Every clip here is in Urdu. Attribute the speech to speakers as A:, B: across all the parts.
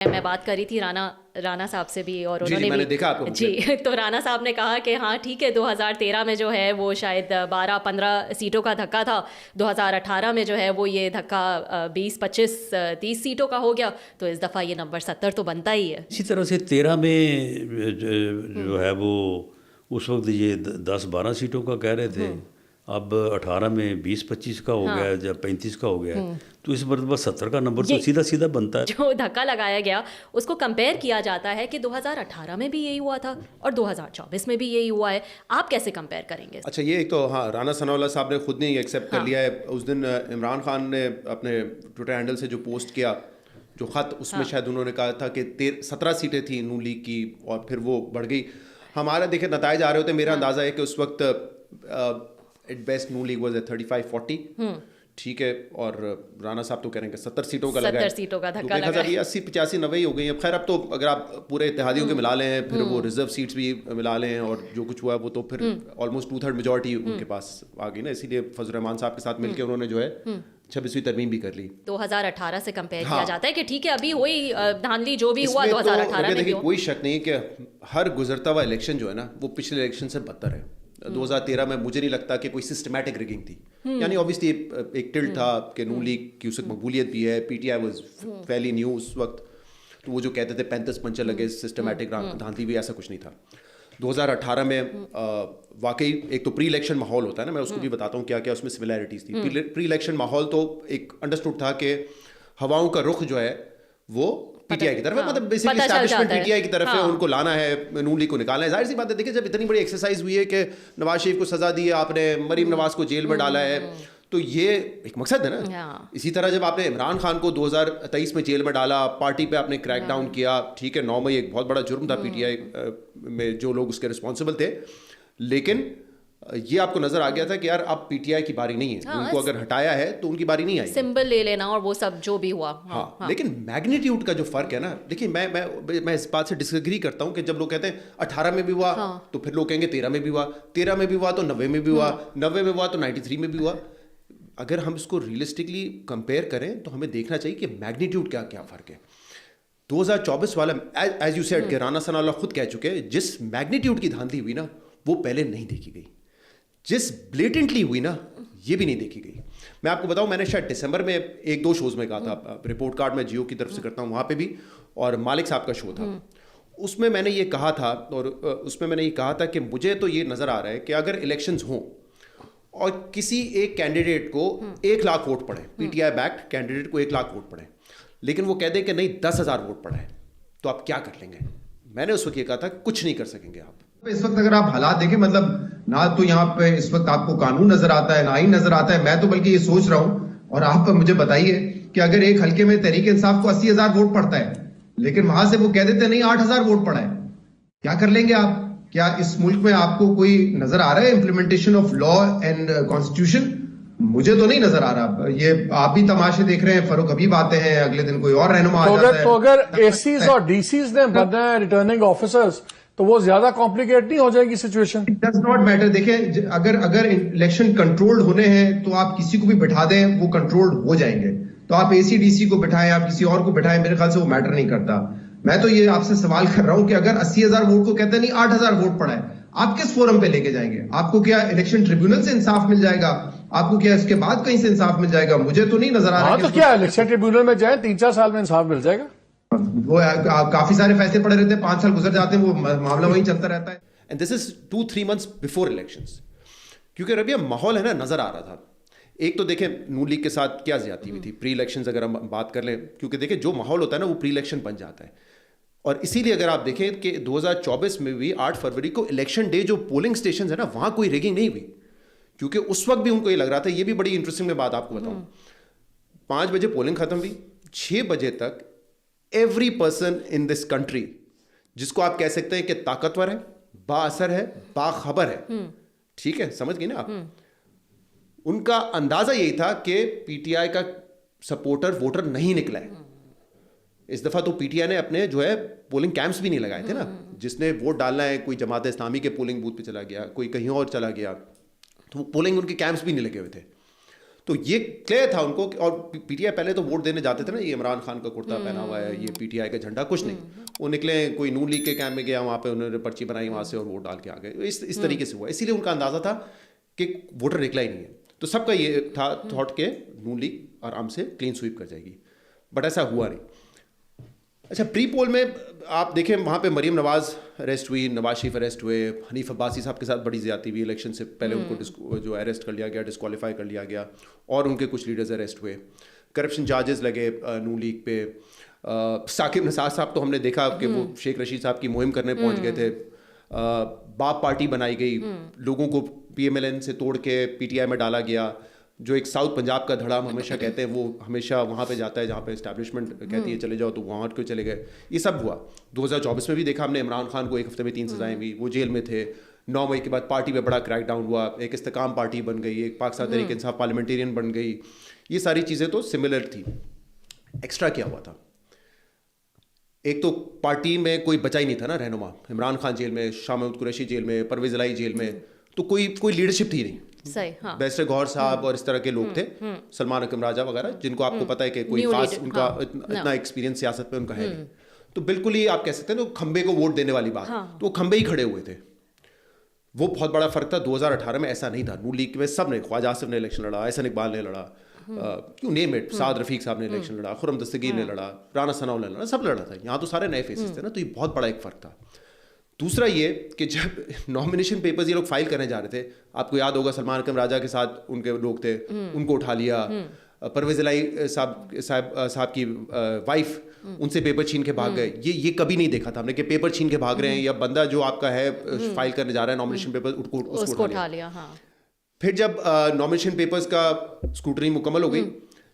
A: میں بات کری تھی رانا صاحب سے بھی، اور انہوں نے
B: میں نے دیکھا آپ کو
A: جی تو رانا صاحب نے کہا کہ ہاں ٹھیک ہے 2013 میں جو ہے وہ شاید 12-15 سیٹوں کا دھکا تھا، 2018 میں جو ہے وہ یہ دھکا 20-25-30 سیٹوں کا ہو گیا، تو اس دفعہ یہ نمبر 70 تو بنتا ہی ہے.
C: اسی طرح سے 13 میں جو ہے وہ اس وقت یہ 10-12 سیٹوں کا کہہ رہے تھے، اب 18 میں 20-25 کا ہو گیا یا 35 کا ہو گیا ہے، تو اس مرتبہ 70 کا نمبر تو سیدھا سیدھا بنتا ہے.
A: جو دھکا لگایا گیا اس کو کمپیئر کیا جاتا ہے کہ 2018 میں بھی یہی ہوا تھا اور 2024 میں بھی یہی ہوا ہے. آپ کیسے کمپیئر کریں گے؟
B: اچھا یہ ایک تو ہاں رانا ثناء اللہ صاحب نے خود نے یہ ایکسیپٹ کر لیا ہے. اس دن عمران خان نے اپنے ٹویٹر ہینڈل سے جو پوسٹ کیا جو خط، اس میں شاید انہوں نے کہا تھا کہ 17 سیٹیں تھیں نون لیگ کی اور پھر وہ بڑھ گئی. ہمارا دیکھیں نتائج آ رہے ہوتے ہیں، میرا اندازہ ہے کہ اس وقت at best Noon League was a 35-40 ٹھیک ہے، اور رانا صاحب تو کہہ رہے ہیں کہ 70 سیٹوں کا لگا ہے،
A: 70 سیٹوں کا دھکا لگا ہے.
B: 80-85-90 ہو گئی ہیں. خیر اب تو اگر آپ پورے اتحادیوں کے ملا لیں پھر وہ ریزرو سیٹس بھی ملا لیں اور جو کچھ ہوا ہے وہ تو پھر آلموسٹ 2/3 میجورٹی ان کے پاس آ گئی نا. اسی لیے فضل الرحمان صاحب کے ساتھ مل کے انہوں نے جو ہے 26ویں ترمیم بھی کر لی.
A: 2018 سے کمپیئر کیا جاتا ہے کہ ٹھیک ہے ابھی وہی دھاندلی جو بھی ہوا 2018 میں بھی ہو.
B: کوئی شک نہیں کہ ہر گزرتا ہوا الیکشن جو ہے نا وہ پچھلے الیکشن سے بدتر ہے. 2013 میں مجھے نہیں لگتا کہ کوئی سسٹمیٹک ریگنگ تھی، یعنی اوبیسلی ایک ٹلٹ تھا کہ نون لیگ کی اس وقت مقبولیت بھی ہے، P T I was fairly new اس وقت، تو وہ جو کہتے تھے 35 پنچر لگے سسٹمیٹک دھاندلی بھی، ایسا کچھ نہیں تھا. 2018 میں واقعی ایک تو پری الیکشن ماحول ہوتا ہے نا، میں اس کو بھی بتاتا ہوں کیا کیا اس میں سملیرٹیز تھی. پری الیکشن ماحول تو ایک انڈرسٹوڈ تھا کہ ہواؤں کا رخ جو ہے وہ پی ٹی آئی کی طرف ہے، مطلب بیسکلی اسٹیبلشمنٹ پی ٹی آئی کی طرف ہے، ان کو لانا ہے، نون لیگ کو نکالنا ہے. ظاہر سی بات ہے دیکھیں جب اتنی بڑی ایکسرسائز ہوئی ہے کہ نواز شریف کو سزا دی ہے آپ نے، مریم نواز کو جیل میں ڈالا ہے، تو یہ ایک مقصد ہے نا. اسی طرح جب آپ نے عمران خان کو 2023 میں جیل میں ڈالا، پارٹی پہ آپ نے کریک ڈاؤن کیا، ٹھیک ہے 9 مئی ایک بہت بڑا جرم تھا پی ٹی آئی میں جو لوگ اس کے رسپانسبل تھے، لیکن یہ آپ کو نظر آ گیا تھا کہ یار اب پی ٹی آئی کی باری نہیں ہے، ان کو اگر ہٹایا ہے تو ان کی باری نہیں آئی،
A: سمبل لے لینا اور وہ سب جو بھی ہوا.
B: ہاں لیکن میگنیٹیوڈ کا جو فرق ہے نا، دیکھیے میں اس بات سے ڈس ایگری کرتا ہوں کہ جب لوگ کہتے ہیں 18 میں بھی ہوا تو پھر لوگ کہیں گے 13 میں بھی ہوا، 13 میں بھی ہوا تو 90 میں بھی ہوا، 90 میں ہوا تو 93 میں بھی ہوا. اگر ہم اس کو ریئلسٹکلی کمپیئر کریں تو ہمیں دیکھنا چاہیے کہ میگنیٹیوڈ کیا فرق ہے. 2024 والا ایز یو سیڈ کہ رانا ثناء اللہ خود کہہ چکے جس میگنیٹیوڈ کی دھاندلی ہوئی نا وہ پہلے نہیں دیکھی گئی، جس بلیٹنٹلی ہوئی نا یہ بھی نہیں دیکھی گئی. میں آپ کو بتاؤں، میں نے شاید دسمبر میں 1-2 شوز میں کہا تھا، رپورٹ کارڈ میں جیو کی طرف سے کرتا ہوں وہاں پہ بھی، اور مالک صاحب کا شو تھا، اس میں میں نے یہ کہا تھا، اور اس میں میں نے یہ کہا تھا کہ مجھے تو یہ نظر آ رہا ہے کہ اگر الیکشنز ہوں اور کسی ایک کینڈیڈیٹ کو 1 لاکھ ووٹ پڑے، P T I backed candidate کو 1 لاکھ ووٹ پڑے، لیکن وہ کہہ دیں کہ نہیں 10,000 ووٹ پڑا ہے، تو آپ کیا کر لیں گے؟ میں نے اس وقت یہ کہا تھا کچھ نہیں کر سکیں گے آپ.
D: اس وقت اگر آپ حالات دیکھیں، مطلب نہ تو یہاں پہ اس وقت آپ کو قانون نظر آتا ہے، نہ ہی نظر آتا ہے. میں تو بلکہ یہ سوچ رہا ہوں، اور آپ مجھے بتائیے کہ اگر ایک حلقے میں تحریک انصاف کو 80,000 ووٹ پڑتا ہے لیکن وہاں سے وہ کہہ دیتے نہیں 8,000 ووٹ پڑا ہے، کیا کر لیں گے آپ؟ کیا اس ملک میں آپ کو کوئی نظر آ رہا ہے implementation of law and constitution? مجھے تو نہیں نظر آ رہا. یہ آپ بھی تماشے دیکھ رہے ہیں، فاروق حبیب آتے ہیں، اگلے دن کوئی اور رہنما آ جاتا ہے.
E: تو اگر اے سیز اور ڈی سیز نے بننا ہے ریٹرننگ آفیسرز تو وہ زیادہ کمپلیکیٹ نہیں ہو جائے گی situation?
D: It does not matter. دیکھیں اگر الیکشن کنٹرولڈ ہونے ہیں تو آپ کسی کو بھی بٹھا دیں وہ کنٹرولڈ ہو جائیں گے. تو آپ اے سی ڈی سی کو بٹھائیں، آپ کسی اور کو بٹھائیں، میرے خیال سے وہ میٹر نہیں کرتا. میں تو یہ آپ سے سوال کر رہا ہوں کہ اگر 80,000 ووٹ کو کہتے ہیں نہیں 8,000 ووٹ پڑا ہے، آپ کس فورم پہ لے کے جائیں گے؟ آپ کو کیا الیکشن ٹریبیونل سے انصاف مل جائے گا؟ آپ کو کیا اس کے بعد کہیں سے انصاف مل جائے گا؟ مجھے تو نہیں نظر آ رہا.
E: تو کیا الیکشن ٹریبیونل میں جائیں 3-4 سال میں انصاف مل جائے گا؟
D: وہ کافی سارے فیصلے پڑے رہتے ہیں، 5 سال گزر جاتے ہیں، وہ معاملہ وہیں چلتا رہتا ہے.
B: And this is 2-3 months before elections. کیونکہ ربیہ ماحول ہے نا نظر آ رہا تھا. ایک تو دیکھیں نون لیگ کے ساتھ کیا زیادتی ہوئی تھی پری الیکشنز اگر ہم بات کر لیں، کیونکہ دیکھیں جو ماحول ہوتا ہے نا وہ پری الیکشن بن جاتا ہے. اور اسی لیے اگر آپ دیکھیں کہ 2024 میں بھی 8 فروری کو الیکشن ڈے جو پولنگ اسٹیشنز ہیں نا وہاں کوئی ریگنگ نہیں ہوئی، کیونکہ اس وقت بھی ان کو یہ لگ رہا تھا. یہ بھی بڑی انٹرسٹنگ میں بات آپ کو بتاؤں، 5 بجے پولنگ ختم ہوئی، 6 بجے تک every person in this country جس کو آپ کہہ سکتے ہیں کہ طاقتور ہے، با اثر ہے، باخبر ہے، ٹھیک ہے سمجھ گئے نا آپ، ان کا اندازہ یہی تھا کہ پی ٹی آئی کا سپورٹر ووٹر نہیں نکلا ہے. اس دفعہ تو پی ٹی آئی نے اپنے جو ہے پولنگ کیمپس بھی نہیں لگائے تھے نا. جس نے ووٹ ڈالنا ہے کوئی جماعت اسلامی کے پولنگ بوتھ پہ چلا گیا، کوئی کہیں اور چلا گیا، تو پولنگ ان کے کیمپس بھی نہیں لگے ہوئے تھے. تو یہ کلیئر تھا ان کو. اور پی ٹی آئی پہلے تو ووٹ دینے جاتے تھے نا, یہ عمران خان کا کرتا پہنا ہوا ہے, یہ پی ٹی آئی کا جھنڈا, کچھ نہیں. وہ نکلے, کوئی نون لیگ کے کیمپ میں گیا, وہاں پہ انہوں نے پرچی بنائی وہاں سے اور ووٹ ڈال کے آ گئے. اس طریقے سے ہوا, اسی لیے ان کا اندازہ تھا کہ ووٹر نکلا ہی نہیں ہے. تو سب کا یہ تھا تھاٹ کہ نون لیگ آرام سے کلین سویپ کر جائے گی, بٹ ایسا ہوا نہیں. اچھا, پری پول میں آپ دیکھیں وہاں پہ مریم نواز اریسٹ ہوئی, نواز شریف اریسٹ ہوئے, حنیف عباسی صاحب کے ساتھ بڑی زیادتی ہوئی, الیکشن سے پہلے ان کو جو اریسٹ کر لیا گیا, ڈسکوالیفائی کر لیا گیا, اور ان کے کچھ لیڈرز اریسٹ ہوئے. کرپشن چارجز لگے نون لیگ پہ. ثاقب نثار صاحب تو ہم نے دیکھا کہ وہ شیخ رشید صاحب کی مہم کرنے پہنچ گئے تھے. باپ پارٹی بنائی گئی, لوگوں کو پی ایم ایل این سے توڑ کے پی ٹی آئی میں ڈالا گیا. جو ایک ساؤتھ پنجاب کا دھڑا ہم ہمیشہ کہتے ہیں, وہ ہمیشہ وہاں پہ جاتا ہے جہاں پہ اسٹیبلشمنٹ کہتی ہے چلے جاؤ, تو وہاں کو چلے گئے. یہ سب ہوا. 2024 میں بھی دیکھا ہم نے, عمران خان کو 1 ہفتے میں 3 سزائیں ہوئی, وہ جیل میں تھے. 9 مئی کے بعد پارٹی پہ بڑا کریک ڈاؤن ہوا, ایک استحکام پارٹی بن گئی, ایک پاکستان تحریک انصاف پارلیمنٹیرین بن گئی. یہ ساری چیزیں تو سملر تھی. ایکسٹرا کیا ہوا تھا؟ ایک تو پارٹی میں کوئی بچا ہی نہیں تھا نا رہنما. عمران خان جیل میں, شاہ محمود قریشی جیل میں, پرویز الہی جیل میں, تو کوئی لیڈرشپ تھی نہیں. بیسٹر گوہر صاحب اور اس طرح کے لوگ تھے, سلمان اکرم راجہ وغیرہ, جن کو آپ کو پتا ہے کہ کوئی خاص ان کا اتنا ایکسپیرینس سیاست میں ان کا ہے نہیں. تو بالکل ہی آپ کہہ سکتے ہیں کھمبے کو ووٹ دینے والی بات, تو وہ کھمبے ہی کھڑے ہوئے تھے. وہ بہت بڑا فرق تھا. 2018 میں ایسا نہیں تھا. نون لیگ میں سب نے, خواجہ آصف نے الیکشن لڑا, احسن اقبال نے لڑا, کیوں نیم اٹ, سعد رفیق صاحب نے الیکشن لڑا, خرم دستگیر نے لڑا, رانا ثناءاللہ نے لڑا, سب لڑا تھا. یہاں تو سارے نئے فیسز تھے نا, تو یہ بہت بڑا ایک فرق تھا. دوسرا یہ کہ جب نامینیشن پیپرز یہ لوگ فائل کرنے جا رہے تھے, آپ کو یاد ہوگا سلمان اکرم راجہ کے ساتھ ان کے لوگ تھے, ان کو اٹھا لیا. پرویز الہی صاحب کی وائف, ان سے پیپر چھین کے بھاگ گئے. یہ کبھی نہیں دیکھا تھا ہم نے کہ پیپر چھین کے بھاگ رہے ہیں, یا بندہ جو آپ کا ہے فائل کرنے جا رہا ہے نامینیشن پیپر, اس کو اٹھا لیا. پھر جب نامینیشن پیپرز کا اسکروٹنی مکمل ہو گئی,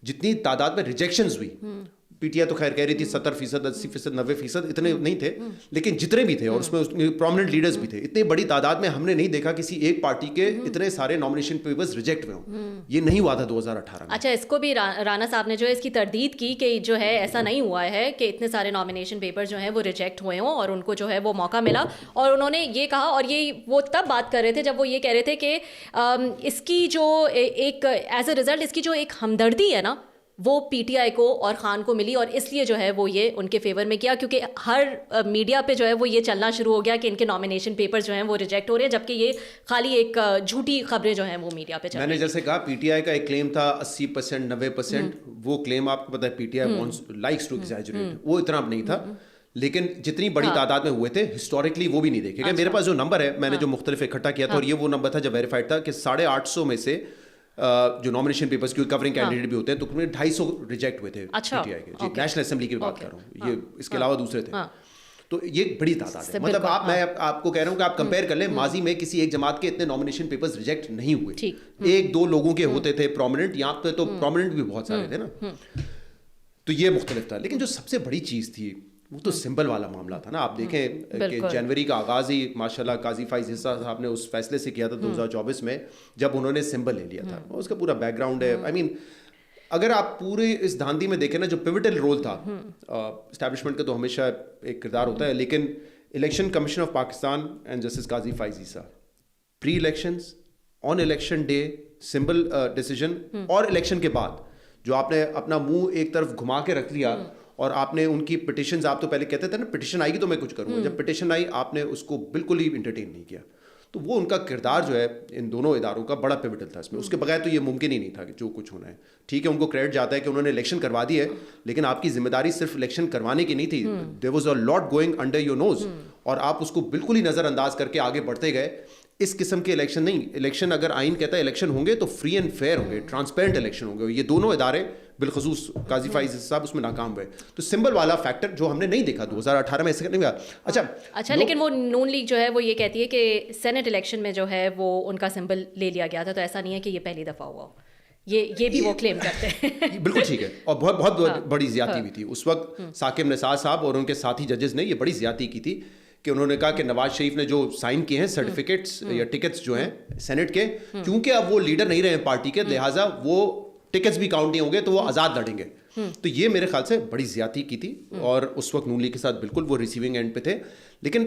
B: جتنی تعداد میں ریجیکشنز ہوئی, پی ٹی آئی تو خیر کہہ رہی تھی 70%, 80%, 90%, اتنے نہیں تھے, لیکن جتنے بھی تھے, اور اس میں پرومننٹ لیڈرز بھی تھے, اتنی بڑی تعداد میں ہم نے نہیں دیکھا کسی ایک پارٹی کے اتنے سارے نامینیشن پیپرز ریجیکٹ ہوئے ہوں. یہ نہیں ہوا تھا 2018 میں.
A: اچھا, اس کو بھی رانا صاحب نے جو ہے اس کی تردید کی کہ جو ہے ایسا نہیں ہوا ہے کہ اتنے سارے نامینیشن پیپر جو ہیں وہ ریجیکٹ ہوئے ہوں, اور ان کو جو ہے وہ موقع ملا. اور انہوں نے یہ کہا, اور یہ وہ تب بات کر رہے تھے جب وہ یہ کہہ رہے تھے کہ اس کی جو ایک ایز اے ریزلٹ اس کی جو ایک ہمدردی ہے نا, وہ پی ٹی آئی کو اور خان کو ملی, اور اس لیے جو ہے وہ یہ ان کے فیور میں کیا, کیونکہ ہر میڈیا پہ جو ہے وہ یہ چلنا شروع ہو گیا کہ ان کے نامینیشن پیپر جو ہیں وہ ریجیکٹ ہو رہے ہیں, جبکہ یہ خالی ایک جھوٹی خبریں جو ہیں وہ میڈیا پہ چل رہی ہیں.
B: میں نے جیسے کہا پی ٹی آئی کا ایک کلیم تھا 80%, 90%, وہ کلیم آپ کو پتا ہے P T I likes to exaggerate, وہ اتنا نہیں تھا. لیکن جتنی بڑی تعداد میں ہوئے تھے ہسٹوریکلی وہ بھی نہیں دیکھے گئے. میرے پاس جو نمبر ہے, میں نے جو مختلف اکٹھا کیا تھا, اور یہ وہ نمبر تھا جب ویریفائڈ تھا کہ 850 میں سے جو نامینیشن پیپرز کی کورنگ کینڈیڈیٹ بھی ہوتے ہیں, تو 250 ریجیکٹ ہوئے تھے پی ٹی آئی کے. جی, نیشنل اسمبلی کی بات کر رہا ہوں, یہ اس کے علاوہ دوسرے تھے. تو یہ بڑی تعداد ہے. مطلب میں آپ کو کہہ رہا ہوں کہ آپ کمپیئر کر لیں, ماضی میں کسی ایک جماعت کے اتنے نامینیشن پیپرز ریجیکٹ نہیں ہوئے. 1-2 لوگوں کے ہوتے تھے پرومیننٹ, یہاں پہ تو پرومیننٹ بھی بہت سارے تھے نا. تو یہ مختلف تھا. لیکن جو سب سے بڑی چیز تھی وہ تو سمبل والا معاملہ تھا نا. آپ دیکھیں کہ جنوری کا آغاز ہی ماشاءاللہ قاضی فائز عیسیٰ صاحب نے اس فیصلے سے کیا تھا 2024 میں, جب انہوں نے سمبل لے لیا تھا. اس کا پورا بیک گراؤنڈ ہے. آئی مین اگر آپ پورے اس دھاندی میں دیکھیں نا, جو پیوٹل رول تھا اسٹیبلشمنٹ کا تو ہمیشہ ایک کردار ہوتا ہے, لیکن election commission of Pakistan and justice Qazi Faez Isa, pre elections, on election day symbol decision, اور الیکشن کے بعد جو آپ نے اپنا منہ ایک طرف گھما کے رکھ لیا, اور آپ نے ان کی پٹیشنز, آپ تو پہلے کہتے تھے نا پٹیشن آئے گی تو میں کچھ کروں گا, جب پٹیشن آئی آپ نے اس کو بالکل ہی انٹرٹین نہیں کیا. تو وہ ان کا کردار جو ہے ان دونوں اداروں کا بڑا پیوٹل تھا اس میں. اس کے بغیر تو یہ ممکن ہی نہیں تھا کہ جو کچھ ہونا ہے. ٹھیک ہے, ان کو کریڈٹ جاتا ہے کہ انہوں نے الیکشن کروا دی ہے, لیکن آپ کی ذمہ داری صرف الیکشن کروانے کی نہیں تھی. There was a lot going under your nose, اور آپ اس کو بالکل ہی نظر انداز کر کے آگے بڑھتے گئے. اس قسم کے الیکشن نہیں, الیکشن اگر آئین کہتا ہے الیکشن ہوں گے تو فری اینڈ فیئر ہوں گے, ٹرانسپیرنٹ الیکشن ہوں گے. یہ دونوں ادارے بالخصوص قاضی فائز صاحب اس میں ناکام ہوئے. تو سمبل والا فیکٹر جو ہم نے نہیں دیکھا 2018 میں, ایسے نہیں ہوا.
A: اچھا, لیکن وہ نون لیگ جو ہے وہ یہ کہتی ہے کہ سینٹ الیکشن میں جو ہے وہ ان کا سمبل لے لیا گیا تھا, تو ایسا نہیں ہے کہ یہ پہلی دفعہ ہوا. یہ بھی وہ کلیم کرتے ہیں.
B: بالکل ٹھیک ہے, اور بہت بڑی زیادتی ہوئی تھی اس وقت. ثاقب نثار صاحب اور ان کے ساتھی ججز نے یہ بڑی زیادتی کی تھی کہ انہوں نے کہا کہ نواز شریف نے جو سائن کیے ہیں سرٹیفکیٹس یا ٹکٹس جو ہیں سینٹ کے, کیونکہ اب وہ لیڈر نہیں رہے پارٹی کے, لہٰذا وہ ٹکٹس بھی کاؤنٹ نہیں ہوں گے تو وہ آزاد لڑیں گے. تو یہ میرے خیال سے بڑی زیادتی کی تھی, اور اس وقت نون لیگ کے ساتھ بالکل وہ ریسیونگ اینڈ پہ تھے. لیکن